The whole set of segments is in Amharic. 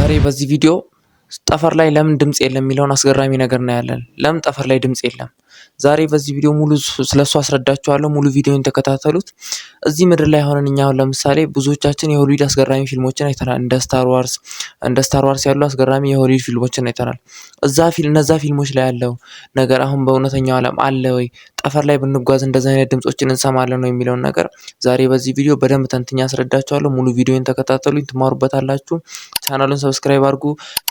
ዛሬ በዚህ ቪዲዮ ጠፈር ላይ ለምን ድምጽ የለም የሚለውን አስገራሚ ነገር እናያለን። ለምን ጠፈር ላይ ድምጽ የለም? ዛሬ በዚህ ቪዲዮ ሙሉ ስለሱ አስረዳችኋለሁ። ሙሉ ቪዲዮን ተከታተሉት። እዚህ ምድር ላይ ሆነን እኛ አሁን ለምሳሌ ብዙዎቻችን የሆሊውድ አስገራሚ ፊልሞችን አይተናል። እንደ ስታር ዋርስ ያሉ አስገራሚ የሆሊውድ ፊልሞችን አይተናል። እነዛ ፊልሞች ላይ ያለው ነገር አሁን በእውነተኛው ዓለም አለ ወይ? ጠፈር ላይ ብንጓዝ እንደዚህ አይነት ድምጾችን እንሰማለን ነው የሚለውን ነገር ዛሬ በዚህ ቪዲዮ በደንብ ተንትኜ አስረዳችኋለሁ። ሙሉ ቪዲዮን ተከታተሉኝ፣ ትማሩበታላችሁ። ቻናሉን ሰብስክራይብ አድርጉ፣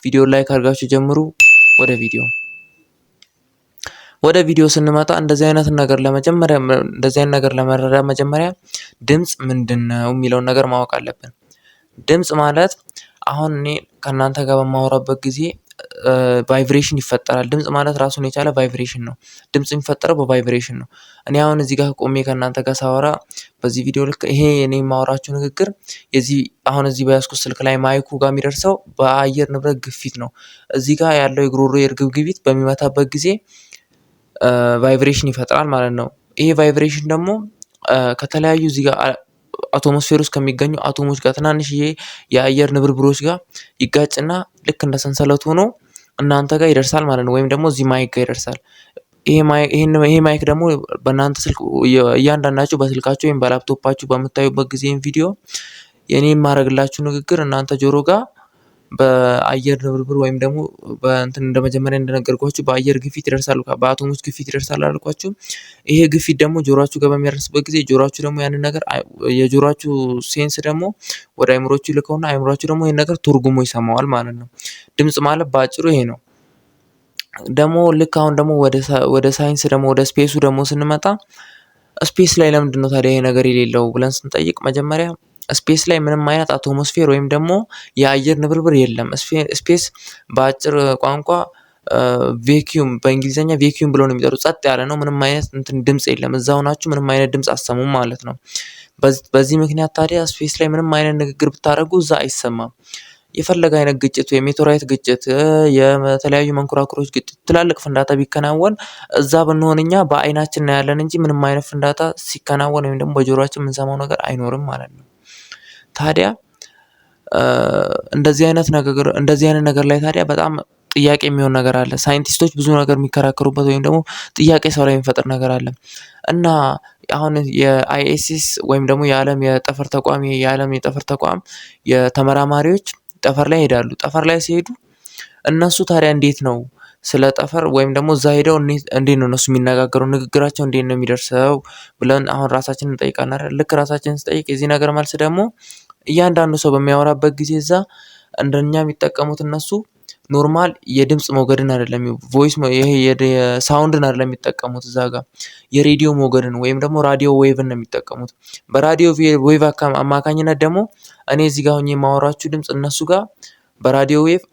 ቪዲዮ ላይክ አድርጋችሁ ጀምሩ። ወደ ቪዲዮ ስንመጣ እንደዚህ አይነት ነገር ለመረዳት መጀመሪያ ድምጽ ምንድነው የሚለውን ነገር ማወቅ አለብን። ድምጽ ማለት አሁን እኔ ከእናንተ ጋር በማወራበት ጊዜ ቫይብሬሽን ይፈጠራል። ድምጽ ማለት ራሱን የቻለ ቫይብሬሽን ነው። ድምጽ የሚፈጠረው በቫይብሬሽን ነው። እኔ አሁን እዚህ ጋር ቆሜ ከእናንተ ጋር ሳወራ በዚህ ቪዲዮ ልክ ይሄ እኔ የማወራችሁ ንግግር እዚህ በያዝኩት ስልክ ላይ ማይኩ ጋር የሚደርሰው በአየር ንብረት ግፊት ነው። እዚህ ጋር ያለው የጉሮሮ የእርግብግቢት በሚመታበት ጊዜ ቫይብሬሽን ይፈጥራል ማለት ነው። ይሄ ቫይብሬሽን ደግሞ ከተለያዩ እዚህ ጋር አቶሞስፌር ውስጥ ከሚገኙ አቶሞች ጋር ትናንሽዬ የአየር ንብርብሮች ጋር ይጋጭና ልክ እንደ ሰንሰለት ሆኖ እናንተ ጋር ይደርሳል ማለት ነው። ወይም ደግሞ እዚህ ማይክ ጋር ይደርሳል። ይሄ ማይክ ደግሞ በእናንተ ስልክ እያንዳንዳችሁ በስልካችሁ ወይም በላፕቶፓችሁ በምታዩበት ጊዜ ቪዲዮ የኔ የማደርግላችሁ ንግግር እናንተ ጆሮ ጋር በአየር ንብርብር ወይም ደግሞ እንደመጀመሪያ እንደነገርኳችሁ በአየር ግፊት ይደርሳሉ፣ በአቶሞች ግፊት ይደርሳል አልኳችሁ። ይሄ ግፊት ደግሞ ጆሮአችሁ ጋር በሚያደርስበት ጊዜ ጆሮአችሁ ደግሞ ያንን ነገር የጆሮአችሁ ሴንስ ደግሞ ወደ አይምሮአችሁ ይልከውና አይምሮአችሁ ደግሞ ይሄን ነገር ተርጉሞ ይሰማዋል ማለት ነው። ድምጽ ማለት በአጭሩ ይሄ ነው። ደግሞ ልክ አሁን ደግሞ ወደ ሳይንስ ደግሞ ወደ ስፔሱ ደግሞ ስንመጣ ስፔስ ላይ ለምንድነው ታዲያ ይሄ ነገር የሌለው ብለን ስንጠይቅ መጀመሪያ ስፔስ ላይ ምንም አይነት አቶሞስፌር ወይም ደግሞ የአየር ንብርብር የለም። ስፔስ በአጭር ቋንቋ ቬኪዩም በእንግሊዘኛ ቬኪዩም ብለው ነው የሚጠሩት። ጸጥ ያለ ነው። ምንም አይነት ድምጽ የለም። እዛው ናችሁ፣ ምንም አይነት ድምጽ አሰሙም ማለት ነው። በዚህ ምክንያት ታዲያ ስፔስ ላይ ምንም አይነት ንግግር ብታደርጉ እዛ አይሰማም። የፈለገ አይነት ግጭት የሜቴራይት ግጭት፣ የተለያዩ መንኮራኩሮች ግጭት፣ ትላልቅ ፍንዳታ ቢከናወን እዛ ብንሆን እኛ በአይናችን እናያለን እንጂ ምንም አይነት ፍንዳታ ሲከናወን ወይም ደግሞ በጆሮአችን የምንሰማው ነገር አይኖርም ማለት ነው። ታዲያ እንደዚህ አይነት ነገር ላይ ታዲያ በጣም ጥያቄ የሚሆን ነገር አለ። ሳይንቲስቶች ብዙ ነገር የሚከራከሩበት ወይም ደግሞ ጥያቄ ሰው ላይ የሚፈጥር ነገር አለ እና አሁን የአይኤስኤስ ወይም ደግሞ የዓለም የጠፈር ተቋም የተመራማሪዎች ጠፈር ላይ ይሄዳሉ። ጠፈር ላይ ሲሄዱ እነሱ ታዲያ እንዴት ነው ስለ ጠፈር ወይም ደግሞ እዛ ሄደው እንዴት ነው እነሱ የሚነጋገሩ፣ ንግግራቸው እንዴት ነው የሚደርሰው ብለን አሁን ራሳችንን እንጠይቃለን አይደል? ልክ ራሳችንን ስንጠይቅ የዚህ ነገር መልስ ደግሞ እያንዳንዱ ሰው በሚያወራበት ጊዜ እዛ እንደኛ የሚጠቀሙት እነሱ ኖርማል የድምጽ ሞገድን አይደለም፣ ይሄ የሳውንድን አይደለም የሚጠቀሙት። እዛ ጋር የሬዲዮ ሞገድን ወይም ደግሞ ራዲዮ ዌቭን ነው የሚጠቀሙት። በራዲዮ ዌቭ አማካኝነት ደግሞ እኔ እዚህ ጋር ሆኜ የማወራችሁ ድምጽ እነሱ ጋር በራዲዮ ዌቭ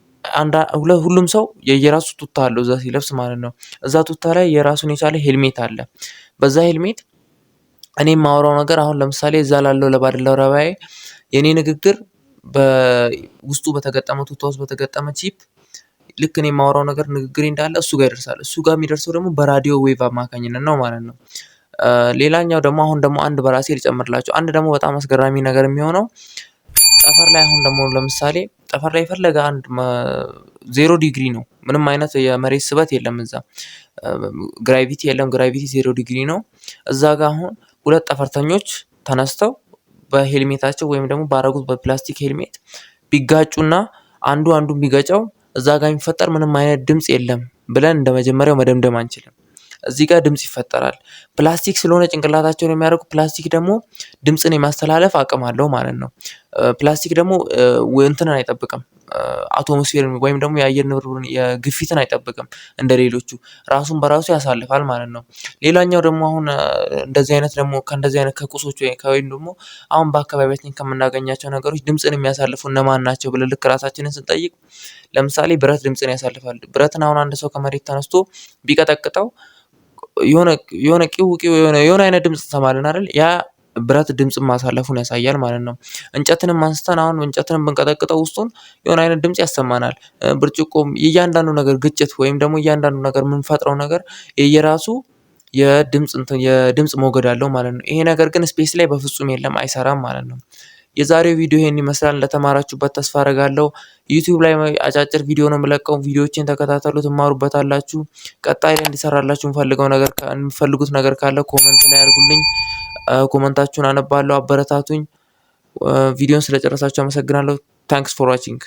ሁሉም ሰው የየራሱ ቱታ አለው እዛ ሲለብስ ማለት ነው። እዛ ቱታ ላይ የራሱን የቻለ ሄልሜት አለ። በዛ ሄልሜት እኔ የማወራው ነገር አሁን ለምሳሌ እዛ ላለው ለባልደረባዬ የኔ ንግግር በውስጡ በተገጠመ ቱታ ውስጥ በተገጠመ ቺፕ ልክ እኔ የማወራው ነገር ንግግሬ እንዳለ እሱ ጋር ይደርሳል። እሱ ጋር የሚደርሰው ደግሞ በራዲዮ ዌቭ አማካኝነት ነው ማለት ነው። ሌላኛው ደግሞ አሁን ደግሞ አንድ በራሴ ልጨምርላችሁ። አንድ ደግሞ በጣም አስገራሚ ነገር የሚሆነው ጠፈር ላይ አሁን ደግሞ ለምሳሌ ጠፈር ላይ የፈለገ አንድ 0 ዲግሪ ነው። ምንም አይነት የመሬት ስበት የለም። እዛ ግራቪቲ የለም። ግራቪቲ 0 ዲግሪ ነው። እዛ ጋር አሁን ሁለት ጠፈርተኞች ተነስተው በሄልሜታቸው ወይም ደግሞ ባረጉት በፕላስቲክ ሄልሜት ቢጋጩና አንዱን ቢገጨው እዛ ጋር የሚፈጠር ምንም አይነት ድምጽ የለም ብለን እንደመጀመሪያው መደምደም አንችልም። እዚህ ጋር ድምጽ ይፈጠራል። ፕላስቲክ ስለሆነ ጭንቅላታቸውን የሚያደርጉት ፕላስቲክ ደግሞ ድምጽን የማስተላለፍ አቅም አለው ማለት ነው። ፕላስቲክ ደግሞ እንትንን አይጠብቅም፣ አቶሞስፌርን ወይም ደግሞ የአየር ንብረትን የግፊትን አይጠብቅም። እንደሌሎቹ ራሱን በራሱ ያሳልፋል ማለት ነው። ሌላኛው ደግሞ አሁን እንደዚህ አይነት ከቁሶች ወይም ደግሞ አሁን በአካባቢያችን ከምናገኛቸው ነገሮች ድምጽን የሚያሳልፉ እነማን ናቸው ብለን ልክ ራሳችንን ስንጠይቅ ለምሳሌ ብረት ድምጽን ያሳልፋል። ብረትን አሁን አንድ ሰው ከመሬት ተነስቶ ቢቀጠቅጠው የሆነ ቂው የሆነ አይነት ድምጽ እንሰማለን አይደል? ያ ብረት ድምጽ ማሳለፉን ያሳያል ማለት ነው። እንጨትንም አንስተን አሁን እንጨትንም ብንቀጠቅጠው ውስጡን የሆነ አይነት ድምጽ ያሰማናል። ብርጭቆም የእያንዳንዱ ነገር ግጭት ወይም ደግሞ እያንዳንዱ ነገር የምንፈጥረው ነገር የየራሱ የድምጽ ሞገድ አለው ማለት ነው። ይሄ ነገር ግን ስፔስ ላይ በፍጹም የለም፣ አይሰራም ማለት ነው። የዛሬው ቪዲዮ ይሄን ይመስላል። እንደተማራችሁበት ተስፋ አደርጋለሁ። ዩቲዩብ ላይ አጫጭር ቪዲዮ ነው የምለቀው። ቪዲዮዎችን ተከታተሉ፣ ትማሩበታላችሁ። ቀጣይ ላይ እንዲሰራላችሁ የምፈልጉት ነገር ካለ ኮመንት ላይ አድርጉልኝ። ኮመንታችሁን አነባለሁ። አበረታቱኝ። ቪዲዮን ስለጨረሳችሁ አመሰግናለሁ። ታንክስ ፎር ዋቺንግ